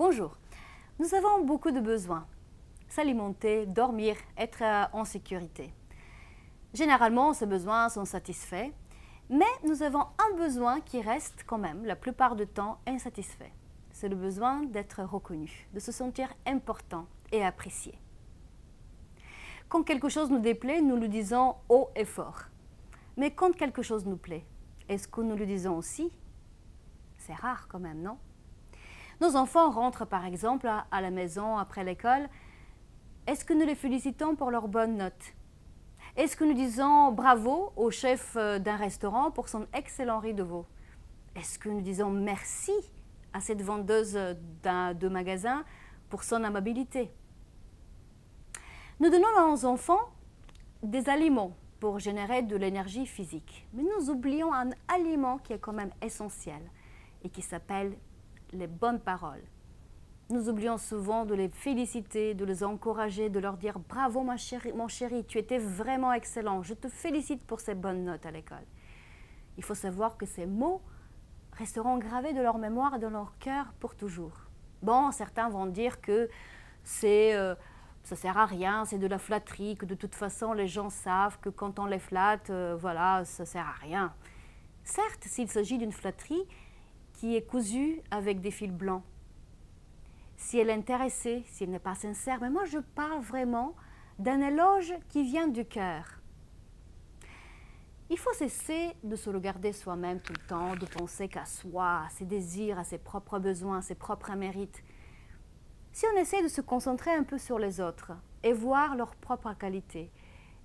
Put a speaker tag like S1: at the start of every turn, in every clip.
S1: Bonjour, nous avons beaucoup de besoins. S'alimenter, dormir, être en sécurité. Généralement, ces besoins sont satisfaits, mais nous avons un besoin qui reste quand même la plupart du temps insatisfait. C'est le besoin d'être reconnu, de se sentir important et apprécié. Quand quelque chose nous déplaît, nous le disons haut et fort. Mais quand quelque chose nous plaît, est-ce que nous le disons aussi? C'est rare quand même, non? Nos enfants rentrent par exemple à la maison après l'école. Est-ce que nous les félicitons pour leurs bonnes notes? Est-ce que nous disons bravo au chef d'un restaurant pour son excellent riz de veau? Est-ce que nous disons merci à cette vendeuse de magasin pour son amabilité? Nous donnons à nos enfants des aliments pour générer de l'énergie physique. Mais nous oublions un aliment qui est quand même essentiel et qui s'appelle les bonnes paroles. Nous oublions souvent de les féliciter, de les encourager, de leur dire « Bravo mon chéri, tu étais vraiment excellent, je te félicite pour ces bonnes notes à l'école ». Il faut savoir que ces mots resteront gravés de leur mémoire et de leur cœur pour toujours. Bon, certains vont dire que ça ne sert à rien, c'est de la flatterie, que de toute façon les gens savent que quand on les flatte, voilà, ça ne sert à rien. Certes, s'il s'agit d'une flatterie qui est cousue avec des fils blancs, si elle est intéressée, si elle n'est pas sincère, mais moi je parle vraiment d'un éloge qui vient du cœur. Il faut cesser de se regarder soi-même tout le temps, de penser qu'à soi, à ses désirs, à ses propres besoins, à ses propres mérites. Si on essaie de se concentrer un peu sur les autres et voir leurs propres qualités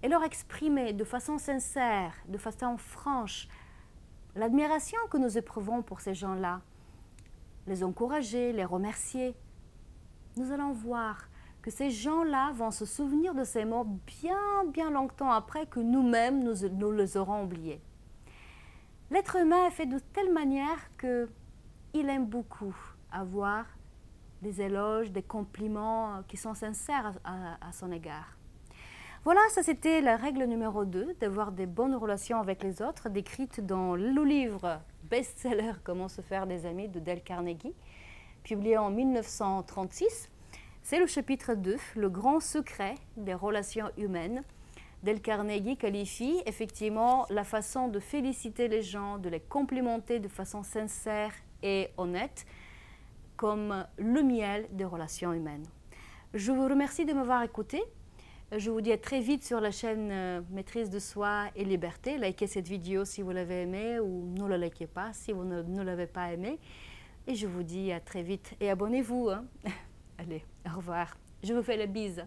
S1: et leur exprimer de façon sincère, de façon franche, l'admiration que nous éprouvons pour ces gens-là, les encourager, les remercier, nous allons voir que ces gens-là vont se souvenir de ces mots bien longtemps après que nous-mêmes, nous les aurons oubliés. L'être humain est fait de telle manière qu'il aime beaucoup avoir des éloges, des compliments qui sont sincères à son égard. Voilà, ça c'était la règle numéro 2, d'avoir des bonnes relations avec les autres, décrite dans le livre best-seller « Comment se faire des amis » de Dale Carnegie, publié en 1936. C'est le chapitre 2, le grand secret des relations humaines. Dale Carnegie qualifie effectivement la façon de féliciter les gens, de les complimenter de façon sincère et honnête, comme le miel des relations humaines. Je vous remercie de m'avoir écouté. Je vous dis à très vite sur la chaîne Maîtrise de soi et liberté. Likez cette vidéo si vous l'avez aimée ou ne la likez pas si vous ne l'avez pas aimée. Et je vous dis à très vite et abonnez-vous. Allez, au revoir. Je vous fais la bise.